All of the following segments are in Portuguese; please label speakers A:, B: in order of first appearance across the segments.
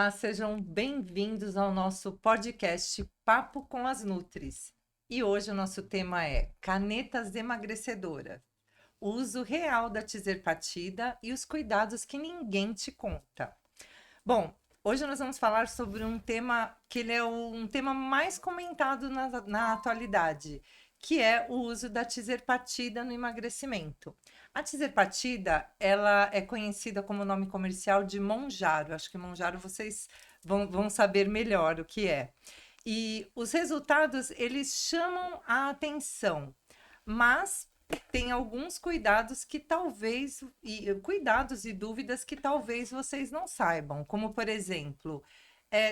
A: Olá, sejam bem-vindos ao nosso podcast Papo com as Nutris. E hoje o nosso tema é canetas emagrecedoras, o uso real da tizerpatida e os cuidados que ninguém te conta. Bom, hoje nós vamos falar sobre um tema que ele é um tema mais comentado na atualidade, que é o uso da tizerpatida no emagrecimento. A tizerpatida, ela é conhecida como nome comercial de Mounjaro. Acho que Mounjaro vocês vão saber melhor o que é. E os resultados, eles chamam a atenção, mas tem alguns cuidados que talvez, cuidados e dúvidas que talvez vocês não saibam, como por exemplo,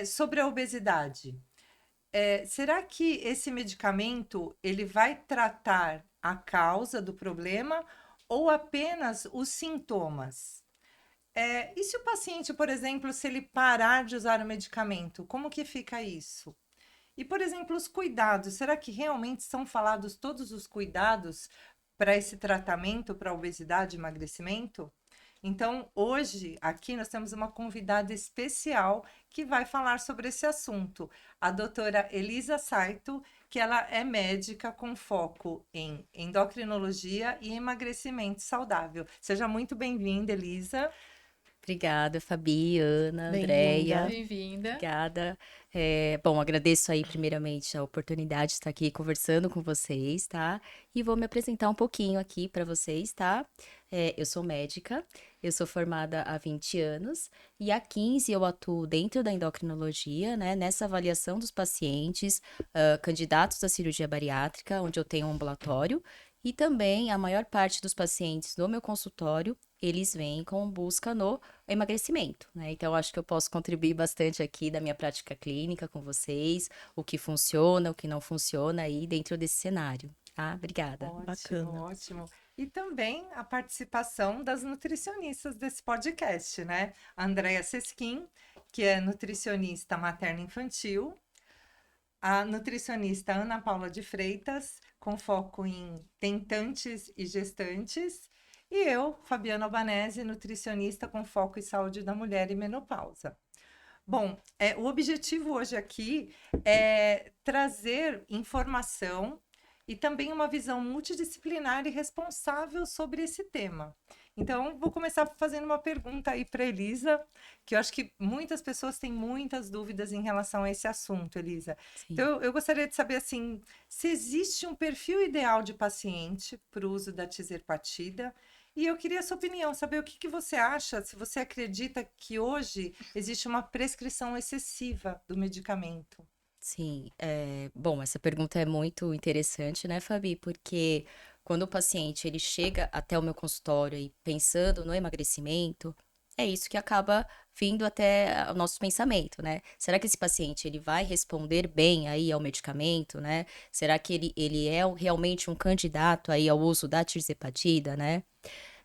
A: sobre a obesidade. Será que esse medicamento ele vai tratar a causa do problema ou apenas os sintomas? E se o paciente, por exemplo, se ele parar de usar o medicamento, como que fica isso? E, por exemplo, os cuidados, será que realmente são falados todos os cuidados para esse tratamento, para a obesidade e emagrecimento? Então, hoje, aqui nós temos uma convidada especial que vai falar sobre esse assunto, a doutora Elisa Saito, que ela é médica com foco em endocrinologia e emagrecimento saudável. Seja muito bem-vinda, Elisa.
B: Obrigada, Fabi, Ana,
A: Bem-vinda.
B: Andréia.
C: Bem-vinda.
B: Obrigada. Bom, agradeço aí primeiramente a oportunidade de estar aqui conversando com vocês, tá? E vou me apresentar um pouquinho aqui para vocês, tá? Eu sou médica, eu sou formada há 20 anos e há 15 eu atuo dentro da endocrinologia, né? Nessa avaliação dos pacientes, candidatos à cirurgia bariátrica, onde eu tenho um ambulatório. E também a maior parte dos pacientes no meu consultório, eles vêm com busca no emagrecimento, né? Então, acho que eu posso contribuir bastante aqui da minha prática clínica com vocês, o que funciona, o que não funciona aí dentro desse cenário, tá? Obrigada.
A: Ótimo,
C: Bacana.
A: ótimo. E também a participação das nutricionistas desse podcast, né? A Andréia Sesquim, que é nutricionista materno-infantil, a nutricionista Ana Paula de Freitas, com foco em tentantes e gestantes, e eu, Fabiana Albanese, nutricionista com foco em saúde da mulher e menopausa. Bom, o objetivo hoje aqui é trazer informação e também uma visão multidisciplinar e responsável sobre esse tema. Então, vou começar fazendo uma pergunta aí para Elisa, que eu acho que muitas pessoas têm muitas dúvidas em relação a esse assunto, Elisa.
B: Sim.
A: Então, eu gostaria de saber, assim, se existe um perfil ideal de paciente para o uso da tizerpatida. E eu queria a sua opinião, saber o que você acha, se você acredita que hoje existe uma prescrição excessiva do medicamento.
B: Sim, bom, essa pergunta é muito interessante, né, Fabi? Porque quando o paciente ele chega até o meu consultório e pensando no emagrecimento, é isso que acaba vindo até o nosso pensamento, né? Será que esse paciente ele vai responder bem aí ao medicamento, né? Será que ele é realmente um candidato aí ao uso da tirzepatida, né?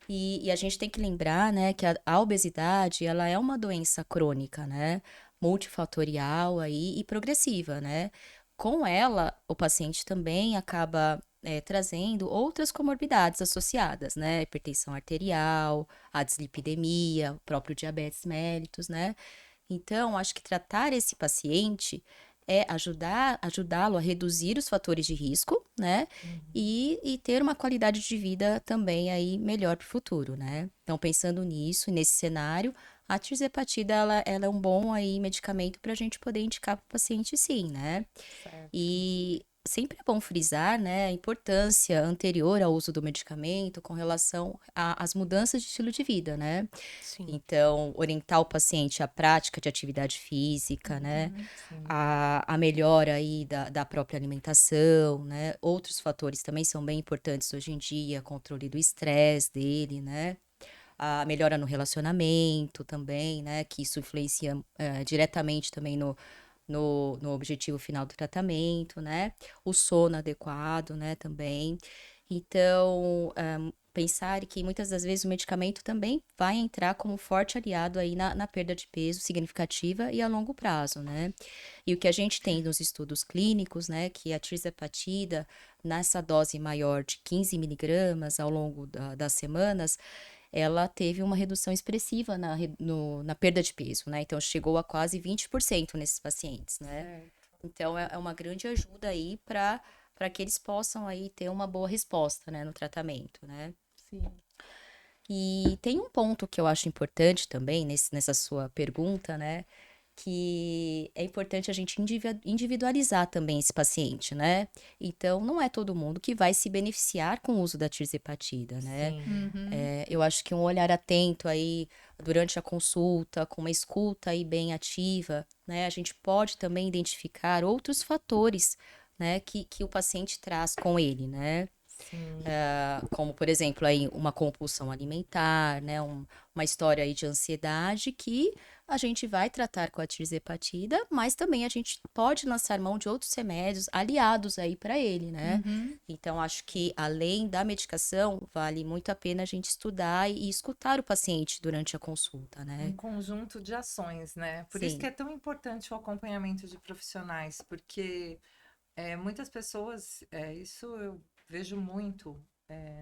B: E a gente tem que lembrar, né, que a obesidade, ela é uma doença crônica, né, multifatorial aí e progressiva, né. Com ela, o paciente também acaba trazendo outras comorbidades associadas, né, hipertensão arterial, a dislipidemia, o próprio diabetes mellitus, né. Então, acho que tratar esse paciente é ajudá-lo a reduzir os fatores de risco, né? E ter uma qualidade de vida também aí melhor para o futuro, né? Então, pensando nisso, nesse cenário, a tirzepatida, ela é um bom aí medicamento para a gente poder indicar para o paciente sim, né?
A: Certo.
B: E sempre é bom frisar, né, a importância anterior ao uso do medicamento com relação às mudanças de estilo de vida, né?
C: Sim.
B: Então, orientar o paciente à prática de atividade física, né?
A: Sim.
B: A melhora aí da própria alimentação, né? Outros fatores também são bem importantes hoje em dia, controle do estresse dele, né? A melhora no relacionamento também, né? Que isso influencia diretamente também no objetivo final do tratamento, né? O sono adequado, né? Também. Então, pensar que muitas das vezes o medicamento também vai entrar como forte aliado aí na perda de peso significativa e a longo prazo, né? E o que a gente tem nos estudos clínicos, né, que a tirzepatida, nessa dose maior de 15 miligramas ao longo das semanas, ela teve uma redução expressiva na perda de peso, né? Então, chegou a quase 20% nesses pacientes, né?
A: Certo.
B: Então, é uma grande ajuda aí para que eles possam aí ter uma boa resposta, né, no tratamento, né?
C: Sim.
B: E tem um ponto que eu acho importante também nessa sua pergunta, né? Que é importante a gente individualizar também esse paciente, né? Então, não é todo mundo que vai se beneficiar com o uso da tirzepatida, né?
A: Sim.
C: Uhum.
B: Eu acho que um olhar atento aí durante a consulta, com uma escuta aí bem ativa, né? A gente pode também identificar outros fatores, né? Que o paciente traz com ele, né?
A: Sim.
B: Como, por exemplo, aí uma compulsão alimentar, né? Uma história aí de ansiedade que a gente vai tratar com a tirzepatida, mas também a gente pode lançar mão de outros remédios aliados aí para ele, né?
C: Uhum.
B: Então, acho que além da medicação, vale muito a pena a gente estudar e escutar o paciente durante a consulta,
A: Um
B: né?
A: conjunto de ações, né? Por isso que
B: Sim.
A: é tão importante o acompanhamento de profissionais, porque muitas pessoas, isso eu vejo muito,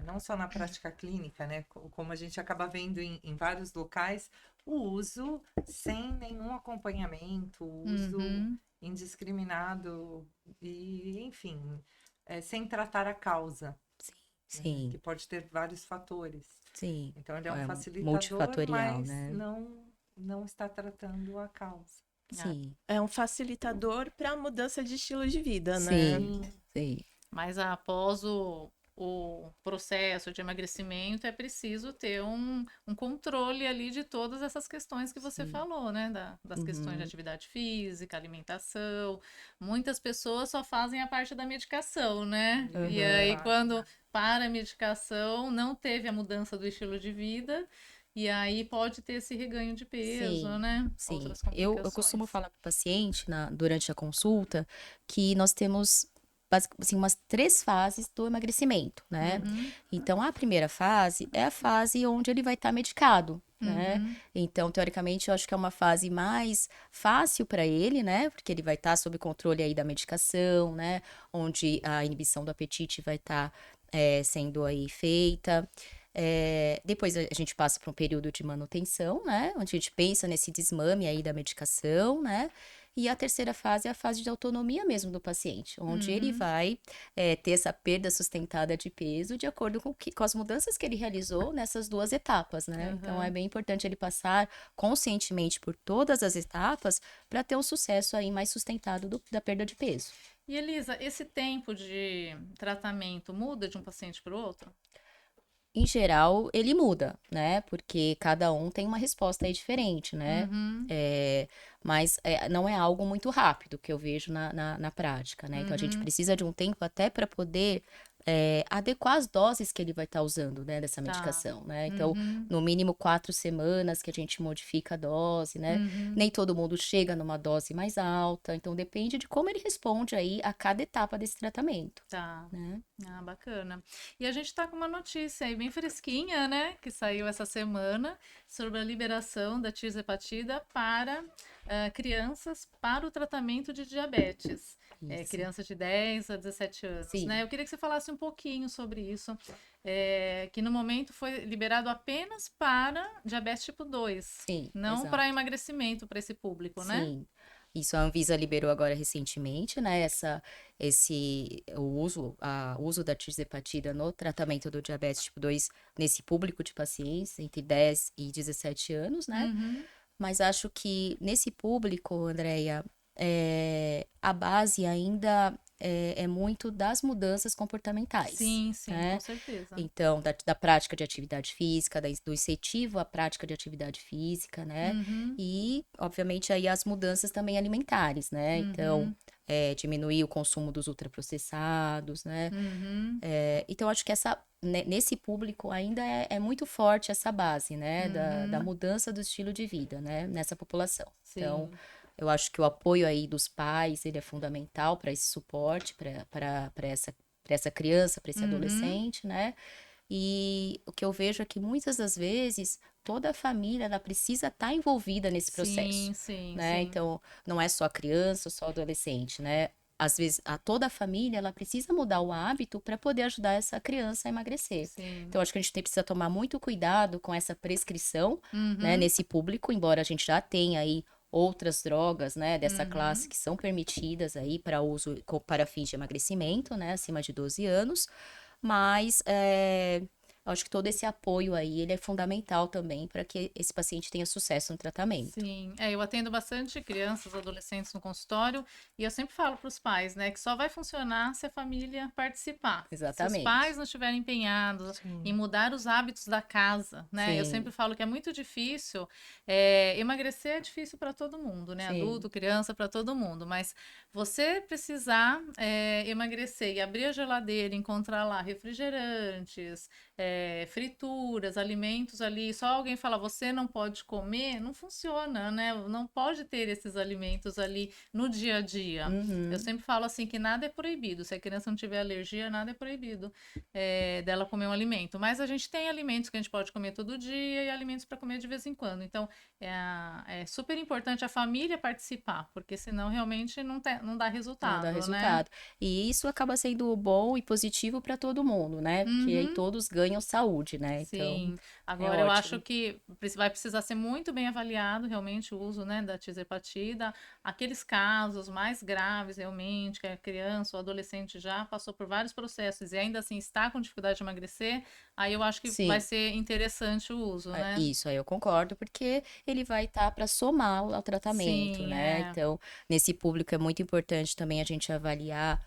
A: não só na prática clínica, né? Como a gente acaba vendo em vários locais, o uso sem nenhum acompanhamento, o uso
C: Uhum.
A: indiscriminado e, enfim, sem tratar a causa, né? Que
B: Sim,
A: pode ter vários fatores.
B: sim.
A: Então, ele é um
B: É
A: facilitador,
B: multifatorial,
A: mas
B: né?
A: não está tratando a causa.
C: Ah,
B: Sim,
C: é um facilitador para a mudança de estilo de vida, né?
B: sim,
A: Sim,
B: sim,
D: Mas após o processo de emagrecimento, é preciso ter um controle ali de todas essas questões que você
B: sim.
D: falou, né? Das questões de
B: Uhum.
D: atividade física, alimentação. Muitas pessoas só fazem a parte da medicação, né? E
B: Uhum.
D: aí,
A: verdade.
D: quando para a medicação, não teve a mudança do estilo de vida. E aí pode ter esse reganho de peso,
B: Sim,
D: né?
B: sim.
D: Outras
B: Eu costumo
D: complicações.
B: falar para o paciente durante a consulta que nós temos assim, umas 3 fases do emagrecimento, né?
D: Uhum,
B: Então, a primeira fase é a fase onde ele vai estar medicado, né?
D: uhum,
B: Então, teoricamente, eu acho que é uma fase mais fácil para ele, né? Porque ele vai estar sob controle aí da medicação, né? Onde a inibição do apetite vai estar sendo aí feita. Depois a gente passa para um período de manutenção, né? Onde a gente pensa nesse desmame aí da medicação, né? E a terceira fase é a fase de autonomia mesmo do paciente, onde ele
D: uhum,
B: vai ter essa perda sustentada de peso de acordo com as mudanças que ele realizou nessas 2 etapas, né? Então é
D: aham.
B: bem importante ele passar conscientemente por todas as etapas para ter um sucesso aí mais sustentado da perda de peso.
D: E Elisa, esse tempo de tratamento muda de um paciente para o outro?
B: Em geral, ele muda, né? Porque cada um tem uma resposta aí diferente, né?
D: Uhum,
B: Mas não é algo muito rápido que eu vejo na prática, né? Então a gente
D: uhum,
B: precisa de um tempo até para poder adequar as doses que ele vai estar usando, né, dessa
D: tá.
B: medicação, né? Então,
D: Uhum,
B: no mínimo 4 semanas que a gente modifica a dose, né?
D: uhum,
B: Nem todo mundo chega numa dose mais alta, então depende de como ele responde aí a cada etapa desse tratamento,
D: tá.
B: né?
D: Ah, bacana. E a gente tá com uma notícia aí bem fresquinha, né? Que saiu essa semana sobre a liberação da tirzepatida para crianças para o tratamento de diabetes.
B: Isso.
D: Crianças de 10 a 17 anos, né?
B: Sim,
D: Eu queria que você falasse um pouquinho sobre isso, que no momento foi liberado apenas para diabetes tipo 2,
B: sim,
D: não para
B: exato.
D: emagrecimento para esse público, né?
B: Sim, isso a Anvisa liberou agora recentemente, né? O uso da tirzepatida no tratamento do diabetes tipo 2 nesse público de pacientes entre 10 e 17 anos, né?
D: Uhum.
B: Mas acho que nesse público, Andréia, a base ainda é muito das mudanças comportamentais,
D: Sim, sim, com
B: né?
D: certeza.
B: Então, da prática de atividade física, do incentivo à prática de atividade física, né?
D: Uhum,
B: E, obviamente, aí as mudanças também alimentares, né? Então,
D: uhum,
B: diminuir o consumo dos ultraprocessados, né?
D: uhum,
B: Então, acho que nesse público ainda é muito forte essa base, né? Da
D: uhum.
B: mudança do estilo de vida, né? Nessa população. Então,
D: Sim.
B: eu acho que o apoio aí dos pais, ele é fundamental para esse suporte, para essa criança, para esse
D: Uhum.
B: adolescente, né? E o que eu vejo é que muitas das vezes toda a família ela precisa estar envolvida nesse processo,
D: Sim, sim,
B: né?
D: sim.
B: Então, não é só a criança, só o adolescente, né? às vezes, toda a família, ela precisa mudar o hábito para poder ajudar essa criança a emagrecer.
D: Sim.
B: Então, acho que a gente precisa tomar muito cuidado com essa prescrição, né,
D: Uhum.
B: nesse público, embora a gente já tenha aí outras drogas, né, dessa
D: Uhum.
B: classe que são permitidas aí para uso para fins de emagrecimento, né, acima de 12 anos, mas eu acho que todo esse apoio aí, ele é fundamental também para que esse paciente tenha sucesso no tratamento.
D: Sim, eu atendo bastante crianças, adolescentes no consultório, e eu sempre falo para os pais, né, que só vai funcionar se a família participar. Se os
B: Exatamente.
D: pais não estiverem empenhados
C: Sim.
D: em mudar os hábitos da casa, né? Eu
B: Sim.
D: sempre falo que é muito difícil, emagrecer é difícil para todo mundo, né?
B: Sim.
D: Adulto, criança, para todo mundo, mas você precisar emagrecer e abrir a geladeira e encontrar lá refrigerantes, frituras, alimentos ali, só alguém falar você não pode comer, não funciona, né? Não pode ter esses alimentos ali no dia a dia.
B: Uhum.
D: Eu sempre falo assim que nada é proibido. Se a criança não tiver alergia, nada é proibido dela comer um alimento. Mas a gente tem alimentos que a gente pode comer todo dia e alimentos para comer de vez em quando. Então é super importante a família participar, porque senão realmente não dá resultado,
B: Não dá
D: né?
B: resultado. E isso acaba sendo bom e positivo para todo mundo, né? Porque aí
D: Uhum.
B: todos ganham saúde, né?
D: Sim,
B: Então,
D: agora eu acho
B: ótimo.
D: que vai precisar ser muito bem avaliado realmente o uso, né, da tisepatida. Aqueles casos mais graves realmente, que a criança ou adolescente já passou por vários processos e ainda assim está com dificuldade de emagrecer, aí eu acho que vai
B: Sim.
D: ser interessante o uso, né?
B: Isso aí eu concordo, porque ele vai estar para somar ao tratamento,
D: Sim,
B: né? Então, nesse público é muito importante também a gente avaliar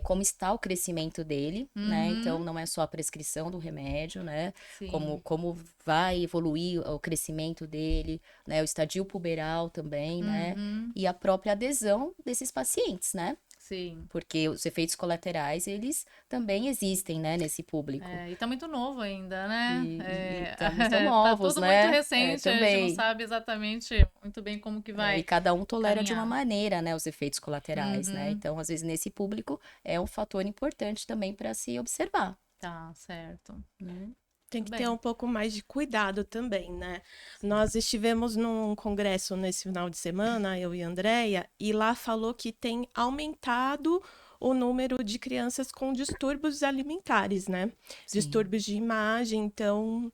B: como está o crescimento dele, né? Então,
D: Uhum.
B: não é só a prescrição do remédio, né?
D: Sim.
B: Como vai evoluir o crescimento dele, né? O estadio puberal também, né?
D: Uhum.
B: E a própria adesão desses pacientes, né?
D: Sim.
B: Porque os efeitos colaterais, eles também existem, né, nesse público.
D: E tá muito novo ainda, né?
B: E estamos tão
D: Tá
B: novos,
D: tudo muito
B: né?
D: recente, a gente não
B: Também.
D: sabe exatamente muito bem como que
B: E
D: vai
B: cada um tolera de uma
D: caminhar.
B: maneira, né, os efeitos colaterais, né?
D: Uhum.
B: Então, às vezes, nesse público é um fator importante também para se observar,
D: Tá, certo.
B: né?
C: Tem
D: Muito
C: que ter
D: bem.
C: um pouco mais de cuidado também, né? Nós estivemos num congresso nesse final de semana, eu e a Andrea, e lá falou que tem aumentado o número de crianças com distúrbios alimentares, né?
B: Sim.
C: Distúrbios de imagem, então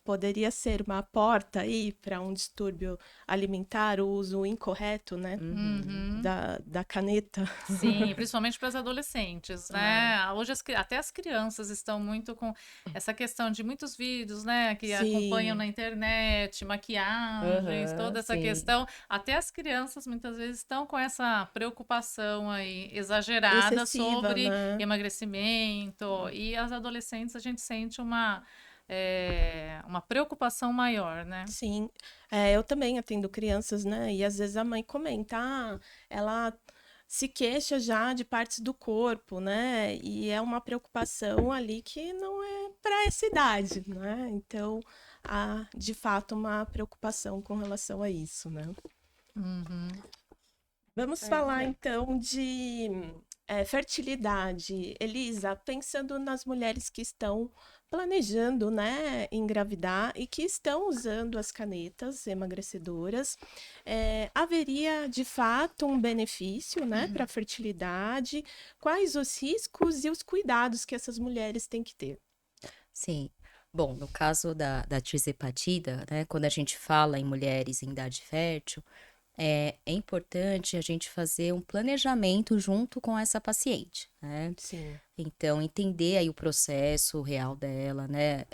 C: poderia ser uma porta aí para um distúrbio alimentar, o uso incorreto, né?
D: Uhum.
C: Da caneta.
D: Sim, principalmente para as adolescentes, né? Hoje até as crianças estão muito com essa questão de muitos vídeos, né, que acompanham
C: Sim,
D: na internet, maquiagens,
B: Aham,
D: toda essa
B: sim.
D: questão. Até as crianças muitas vezes estão com essa preocupação aí exagerada
C: excessiva,
D: sobre
C: né?
D: emagrecimento. E as adolescentes a gente sente uma preocupação maior, né?
C: Sim, eu também atendo crianças, né? E às vezes a mãe comenta, ela se queixa já de partes do corpo, né? E é uma preocupação ali que não é para essa idade, né? Então, há de fato uma preocupação com relação a isso, né?
D: Uhum.
C: Vamos falar então de fertilidade. Elisa, pensando nas mulheres que estão planejando, né, engravidar e que estão usando as canetas emagrecedoras, haveria de fato um benefício, né, para a fertilidade? Quais os riscos e os cuidados que essas mulheres têm que ter?
B: Sim. Bom, no caso da tirzepatida, né, quando a gente fala em mulheres em idade fértil, é importante a gente fazer um planejamento junto com essa paciente, né?
C: Sim,
B: Então, entender aí o processo real dela, né?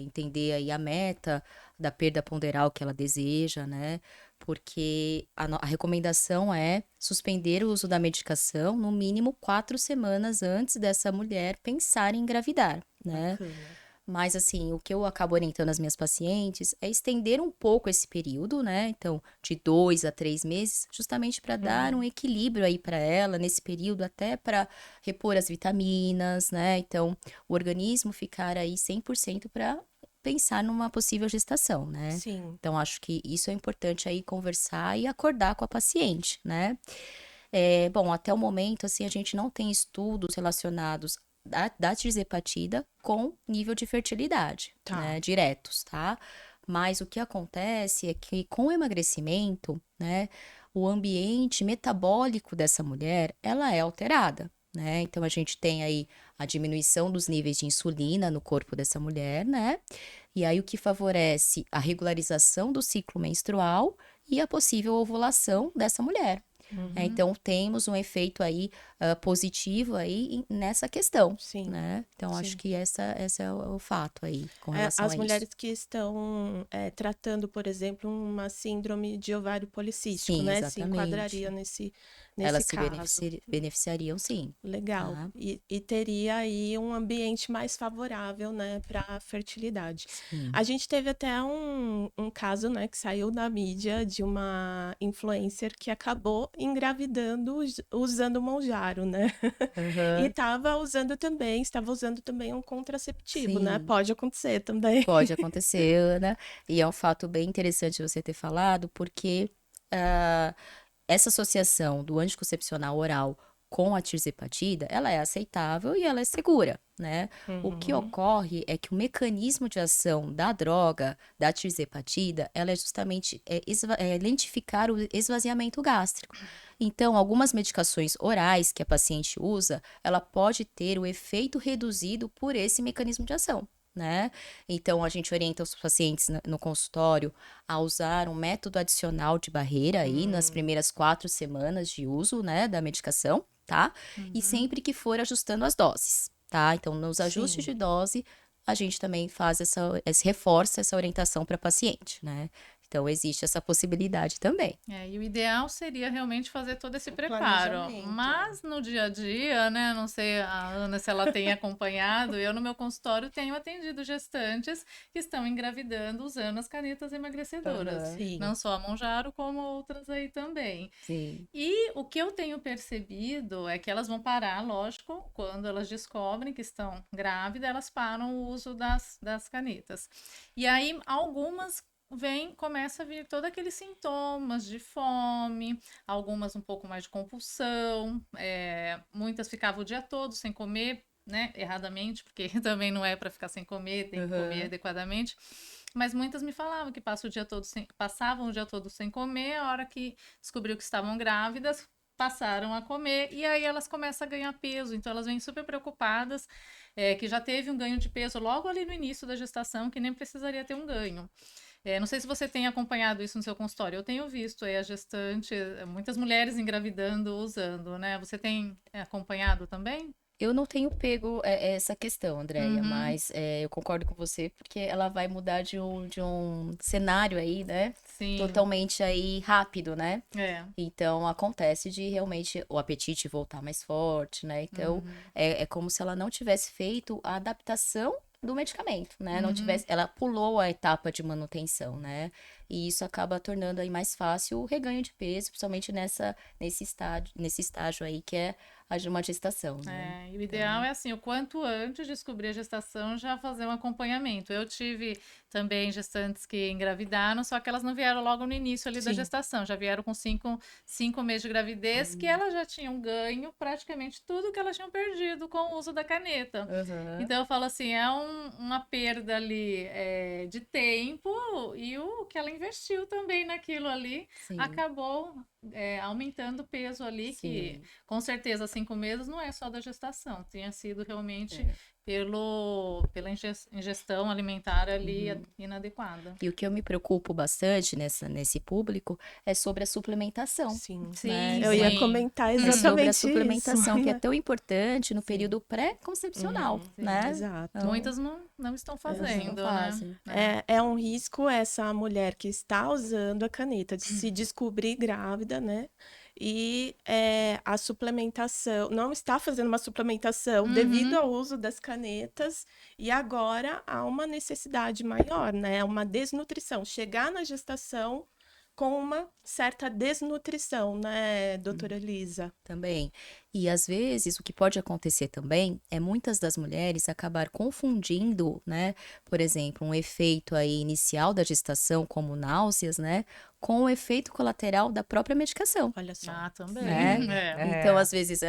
B: Entender aí a meta da perda ponderal que ela deseja, né? Porque a recomendação é suspender o uso da medicação no mínimo 4 semanas antes dessa mulher pensar em engravidar, né?
C: bacana.
B: Mas, assim, o que eu acabo orientando as minhas pacientes é estender um pouco esse período, né? Então, de 2 a 3 meses, justamente para dar um equilíbrio aí para ela nesse período, até para repor as vitaminas, né? Então, o organismo ficar aí 100% para pensar numa possível gestação, né?
C: Sim,
B: Então, acho que isso é importante aí conversar e acordar com a paciente, né? Bom, até o momento, assim, a gente não tem estudos relacionados da tirzepatida com nível de fertilidade,
C: tá.
B: né, diretos, tá? Mas o que acontece é que com o emagrecimento, né, o ambiente metabólico dessa mulher, ela é alterada, né? Então, a gente tem aí a diminuição dos níveis de insulina no corpo dessa mulher, né? E aí, o que favorece a regularização do ciclo menstrual e a possível ovulação dessa mulher. Então, temos um efeito aí positivo aí nessa questão,
C: Sim,
B: né? Então, acho
C: sim.
B: que esse é o fato aí com relação
C: As
B: a isso.
C: mulheres que estão tratando, por exemplo, uma síndrome de ovário policístico,
B: Sim,
C: né? Se
B: exatamente.
C: enquadraria nesse
B: Elas se
C: caso.
B: beneficiariam, sim,
C: Legal.
B: tá?
C: E teria aí um ambiente mais favorável, né, para a fertilidade.
B: Sim.
C: A gente teve até um caso, né, que saiu na mídia de uma influencer que acabou engravidando usando Monjaro, né? E
B: Aham.
C: estava usando também um contraceptivo, né?
B: Sim,
C: Pode acontecer também.
B: pode acontecer, Ana. E é um fato bem interessante você ter falado, porque ah, essa associação do anticoncepcional oral com a tirzepatida, ela é aceitável e ela é segura, né? O que
C: Uhum.
B: ocorre é que o mecanismo de ação da droga, da tirzepatida, ela é justamente lentificar o esvaziamento gástrico. Então, algumas medicações orais que a paciente usa, ela pode ter o efeito reduzido por esse mecanismo de ação, né? Então, a gente orienta os pacientes no consultório a usar um método adicional de barreira aí nas primeiras 4 semanas de uso, né, da medicação, tá? E sempre que for ajustando as doses, tá? Então, nos ajustes
C: Sim.
B: de dose, a gente também faz reforça essa orientação para paciente, né? Então, existe essa possibilidade também.
D: E o ideal seria realmente fazer todo esse
C: O
D: preparo.
C: planejamento,
D: Mas no dia a dia, né? Não sei a Ana se ela tem acompanhado. Eu no meu consultório tenho atendido gestantes que estão engravidando usando as canetas emagrecedoras.
B: Aham.
C: Sim.
D: Não só a Monjaro, como outras aí também.
B: Sim.
D: E o que eu tenho percebido é que elas vão parar, lógico, quando elas descobrem que estão grávidas, elas param o uso das canetas. E aí, algumas começa a vir todos aqueles sintomas de fome, algumas um pouco mais de compulsão, muitas ficavam o dia todo sem comer, né, erradamente, porque também não é para ficar sem comer, tem que comer
B: Aham.
D: adequadamente. Mas muitas me falavam que passavam o dia todo sem comer, a hora que descobriu que estavam grávidas, passaram a comer e aí elas começam a ganhar peso. Então elas vêm super preocupadas, que já teve um ganho de peso logo ali no início da gestação, que nem precisaria ter um ganho. Não sei se você tem acompanhado isso no seu consultório. Eu tenho visto aí a gestante, muitas mulheres engravidando, usando, né? Você tem acompanhado também?
B: Eu não tenho pego essa questão, Andréia,
D: Uhum.
B: mas eu concordo com você, porque ela vai mudar de um cenário aí, né?
D: Sim.
B: Totalmente aí rápido, né?
D: É.
B: Então acontece de realmente o apetite voltar mais forte, né? Então é como se ela não tivesse feito a adaptação do medicamento, né? Não tivesse, ela pulou a etapa de manutenção, né? E isso acaba tornando aí mais fácil o reganho de peso, principalmente nesse estágio aí que é a de uma gestação, né?
D: E o ideal é assim, o quanto antes de descobrir a gestação, já fazer um acompanhamento. Eu tive também gestantes que engravidaram, só que elas não vieram logo no início ali da
C: Sim.
D: gestação, já vieram com 5 meses de gravidez, que elas já tinham ganho praticamente tudo que elas tinham perdido com o uso da caneta.
B: Aham.
D: Então eu falo assim, uma perda ali de tempo e o que ela investiu também naquilo ali
B: Sim.
D: acabou aumentando o peso ali, que
B: Sim.
D: com certeza 5 meses não é só da gestação, tinha sido realmente
B: É.
D: pela ingestão alimentar ali inadequada.
B: E o que eu me preocupo bastante nesse público é sobre a suplementação,
C: Sim.
B: né?
C: Eu ia
D: Sim.
C: comentar
B: É sobre a
C: exatamente isso.
B: suplementação, que é
C: né?
B: tão importante no
C: Sim.
B: período pré-concepcional,
C: Sim,
B: né?
C: exato.
B: Então,
D: Muitas não estão fazendo,
B: não
D: né?
B: fazem.
C: É um risco essa mulher que está usando a caneta de se descobrir grávida, né? E a suplementação, não está fazendo uma suplementação devido ao uso das canetas, e agora há uma necessidade maior, né? Uma desnutrição. Chegar na gestação com uma certa desnutrição, né, doutora Elisa?
B: Também. E às vezes o que pode acontecer também é muitas das mulheres acabar confundindo, né, por exemplo, um efeito aí inicial da gestação, como náuseas, né, com o efeito colateral da própria medicação.
C: Olha só.
D: Ah, também.
B: Né?
D: É.
B: Então, às vezes,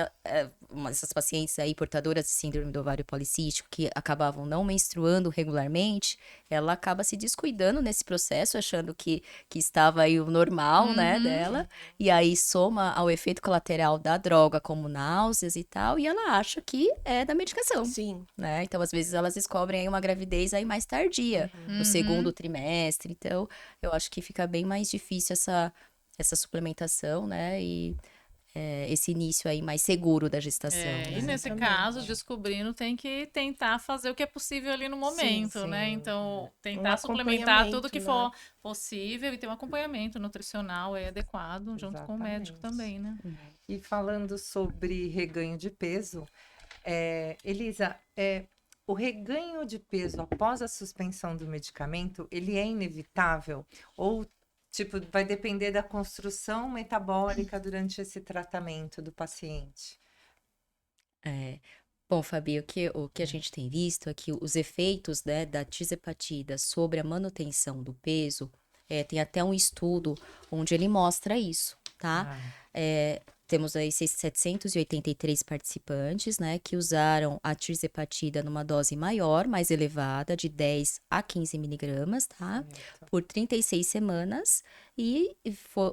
B: essas pacientes aí portadoras de síndrome do ovário policístico que acabavam não menstruando regularmente, ela acaba se descuidando nesse processo, achando que estava aí o normal, né, dela, e aí soma ao efeito colateral da droga, como náuseas e tal, e ela acha que é da medicação,
C: Sim.
B: né? Então, às vezes, elas descobrem aí uma gravidez aí mais tardia, no segundo trimestre, então, eu acho que fica bem mais difícil essa suplementação, né, e esse início aí mais seguro da gestação,
D: É,
B: né?
D: e nesse
C: Exatamente.
D: caso, descobrindo, tem que tentar fazer o que é possível ali no momento, né?
A: sim.
D: Então, tentar suplementar tudo que for possível e ter um acompanhamento nutricional aí adequado, junto com o médico
A: Exatamente.
D: também, né?
A: E falando sobre reganho de peso, Elisa, o reganho de peso após a suspensão do medicamento, ele é inevitável? Ou, tipo, vai depender da construção metabólica durante esse tratamento do paciente?
B: Bom, Fabi, o que a gente tem visto é que os efeitos, né, da tisepatida sobre a manutenção do peso, tem até um estudo onde ele mostra isso, tá? Temos aí 783 participantes, né, que usaram a tirzepatida numa dose maior, mais elevada, de 10 a 15 miligramas, tá?
A: Certo.
B: Por 36 semanas, e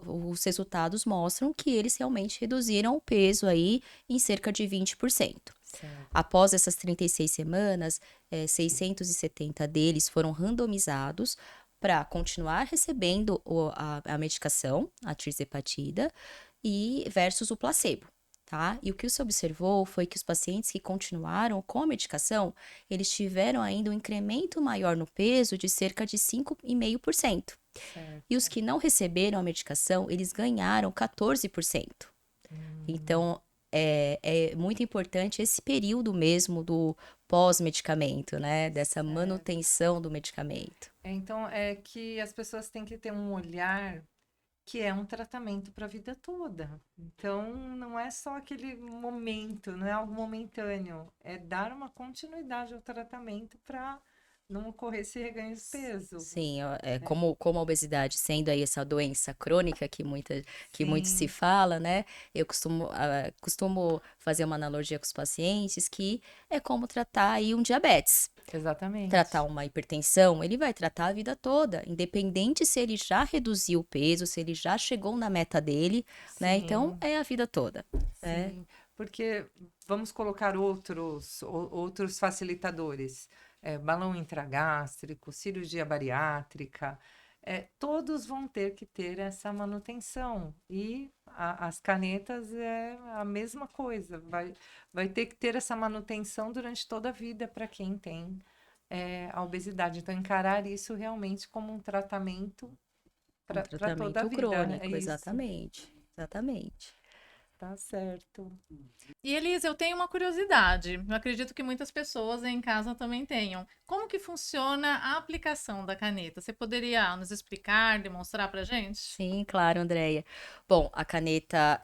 B: os resultados mostram que eles realmente reduziram o peso aí em cerca de 20%.
A: Certo.
B: Após essas 36 semanas, 670 deles foram randomizados para continuar recebendo a medicação, a tirzepatida, e versus o placebo, tá? E o que se observou foi que os pacientes que continuaram com a medicação, eles tiveram ainda um incremento maior no peso de cerca de 5,5%.
A: Certo.
B: E os que não receberam a medicação, eles ganharam 14%. Então, é muito importante esse período mesmo do pós-medicamento, né? Dessa manutenção do medicamento.
A: Então, é que as pessoas têm que ter um olhar que é um tratamento para a vida toda. Então, não é só aquele momento, não é algo momentâneo. É dar uma continuidade ao tratamento para não ocorrer esse reganho de peso.
B: Sim, como a obesidade sendo aí essa doença crônica que muito se
A: Sim.
B: fala, né? Eu costumo fazer uma analogia com os pacientes que é como tratar aí um diabetes.
A: Exatamente.
B: Tratar uma hipertensão, ele vai tratar a vida toda, independente se ele já reduziu o peso, se ele já chegou na meta dele, né? Então,
A: Sim.
B: é a vida toda, né?
A: Sim, porque vamos colocar outros facilitadores, balão intragástrico, cirurgia bariátrica, todos vão ter que ter essa manutenção. E as canetas é a mesma coisa, vai ter que ter essa manutenção durante toda a vida para quem tem a obesidade. Então, encarar isso realmente como um tratamento
B: Um
A: para toda a
B: tratamento
A: vida.
B: crônico,
A: É isso.
B: exatamente.
A: Tá certo.
D: E Elisa, eu tenho uma curiosidade. Eu acredito que muitas pessoas em casa também tenham. Como que funciona a aplicação da caneta? Você poderia nos explicar, demonstrar pra gente?
B: Sim, claro, Andréia. Bom, a caneta,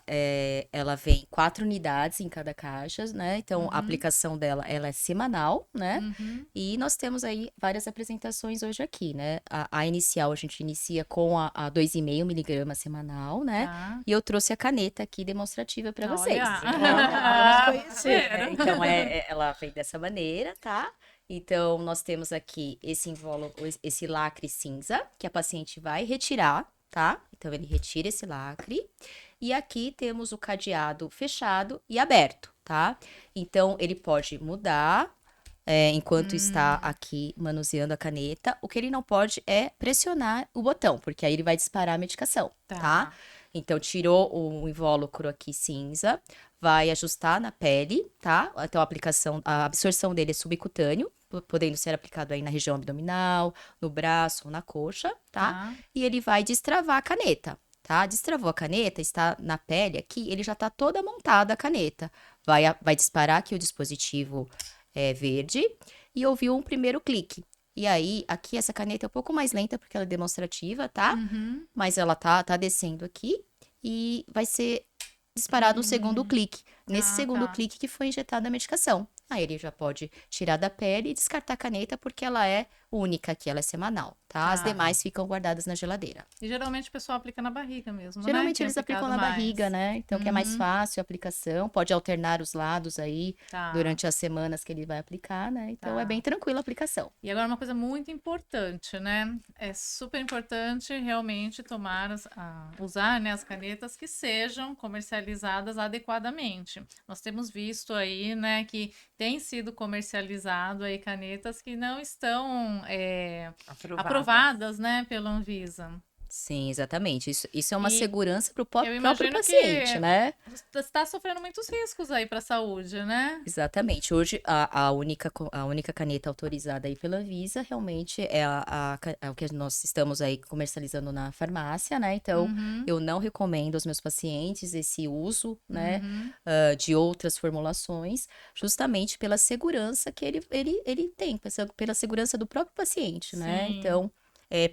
B: ela vem 4 unidades em cada caixa, né? Então, a aplicação dela, ela é semanal, né? E nós temos aí várias apresentações hoje aqui, né? A inicial, a gente inicia com a 2,5 miligramas semanal, né?
D: Tá.
B: E eu trouxe a caneta aqui demonstrativa para vocês.
D: Olha.
C: Vamos conhecer.
B: Então, ela vem dessa maneira, tá? Então, nós temos aqui esse lacre cinza, que a paciente vai retirar, tá? Então, ele retira esse lacre. E aqui temos o cadeado fechado e aberto, tá? Então, ele pode mudar enquanto está aqui manuseando a caneta. O que ele não pode é pressionar o botão, porque aí ele vai disparar a medicação, tá? Então, tirou o invólucro aqui cinza, vai ajustar na pele, tá? Então, a absorção dele é subcutâneo, podendo ser aplicado aí na região abdominal, no braço ou na coxa, tá? E ele vai destravar a caneta, tá? Destravou a caneta, está na pele aqui, ele já tá toda montada a caneta. Vai disparar aqui o dispositivo verde e ouviu um primeiro clique. E aí, aqui essa caneta é um pouco mais lenta porque ela é demonstrativa, tá? Mas ela tá descendo aqui e vai ser disparado um segundo clique. Nesse segundo clique que foi injetada a medicação. Aí ele já pode tirar da pele e descartar a caneta porque ela é única, que ela é semanal, tá? As
A: Ah.
B: demais ficam guardadas na geladeira.
D: E geralmente o pessoal aplica na barriga mesmo, né?
B: Geralmente
D: Tem
B: eles aplicam
D: aplicado
B: na barriga,
D: mais.
B: né? Então, que é mais
D: Uhum.
B: fácil a aplicação, pode alternar os lados aí
D: Tá.
B: durante as semanas que ele vai aplicar, né? Então, é
D: Tá.
B: bem tranquila a aplicação.
D: E agora uma coisa muito importante, né? É super importante realmente usar, né, as canetas que sejam comercializadas adequadamente. Nós temos visto aí, né, que tem sido comercializado aí canetas que não estão aprovadas, né, pela Anvisa.
B: Sim, exatamente. Isso é uma
D: E
B: segurança para o
D: eu
B: próprio
D: imagino
B: paciente,
D: que
B: né?
D: está sofrendo muitos riscos aí para a saúde, né?
B: Exatamente. Hoje, a única caneta autorizada aí pela Anvisa realmente é é o que nós estamos aí comercializando na farmácia, né? Então,
D: Uhum,
B: eu não recomendo aos meus pacientes esse uso, né,
D: uhum.
B: de outras formulações, justamente pela segurança que ele tem, pela segurança do próprio paciente, né?
D: Sim.
B: Então,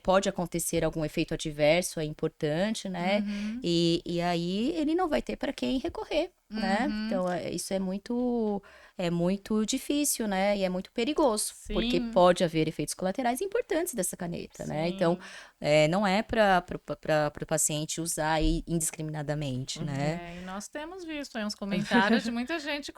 B: pode acontecer algum efeito adverso, é importante, né?
D: Uhum,
B: E aí ele não vai ter para quem recorrer, né?
D: uhum.
B: Então, isso é muito difícil, né? E é muito perigoso, porque
D: Sim,
B: pode haver efeitos colaterais importantes dessa caneta, né? Então,
D: sim.
B: não é para o paciente usar aí indiscriminadamente, né?
D: E nós temos visto aí uns comentários de muita gente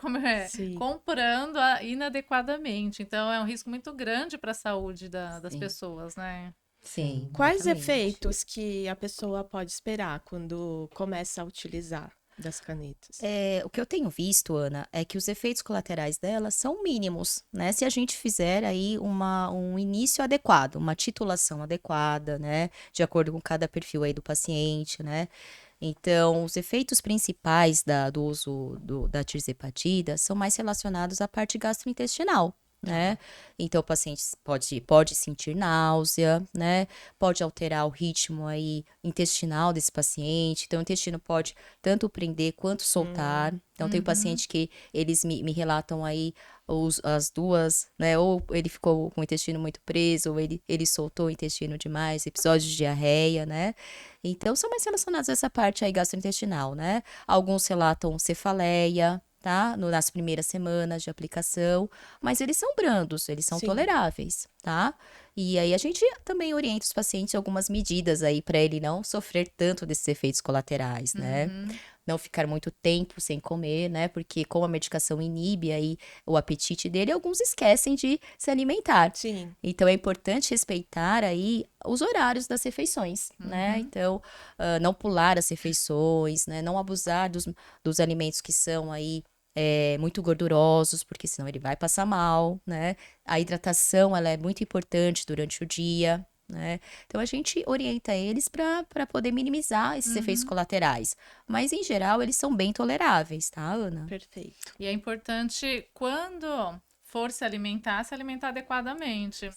C: Sim.
D: comprando inadequadamente. Então, é um risco muito grande para a saúde das
B: Sim,
D: pessoas, né?
B: sim,
C: Quais
B: exatamente.
C: efeitos que a pessoa pode esperar quando começa a utilizar das canetas?
B: O que eu tenho visto, Ana, é que os efeitos colaterais dela são mínimos, né? Se a gente fizer aí um início adequado, uma titulação adequada, né? De acordo com cada perfil aí do paciente, né? Então, os efeitos principais do uso da tirzepatida são mais relacionados à parte gastrointestinal, né? Então, o paciente pode sentir náusea, né? Pode alterar o ritmo aí intestinal desse paciente. Então, o intestino pode tanto prender quanto soltar. Então, tem
D: Uhum.
B: paciente que eles me relatam aí as duas, né? Ou ele ficou com o intestino muito preso, ou ele soltou o intestino demais, episódios de diarreia, né? Então, são mais relacionados a essa parte aí gastrointestinal, né? Alguns relatam cefaleia, tá? Nas primeiras semanas de aplicação, mas eles são brandos, eles são
C: Sim.
B: toleráveis, tá? E aí a gente também orienta os pacientes algumas medidas aí para ele não sofrer tanto desses efeitos colaterais, né?
D: Uhum.
B: Não ficar muito tempo sem comer, né? Porque como a medicação inibe aí o apetite dele, alguns esquecem de se alimentar.
C: Sim.
B: Então é importante respeitar aí os horários das refeições, né?
D: Uhum.
B: Então, não pular as refeições, né? Não abusar dos alimentos que são aí muito gordurosos, porque senão ele vai passar mal, né? A hidratação, ela é muito importante durante o dia, né? Então a gente orienta eles para poder minimizar esses efeitos colaterais. Mas em geral eles são bem toleráveis, tá, Ana?
C: Perfeito.
D: E é importante, quando for se alimentar
B: Sim.
D: adequadamente.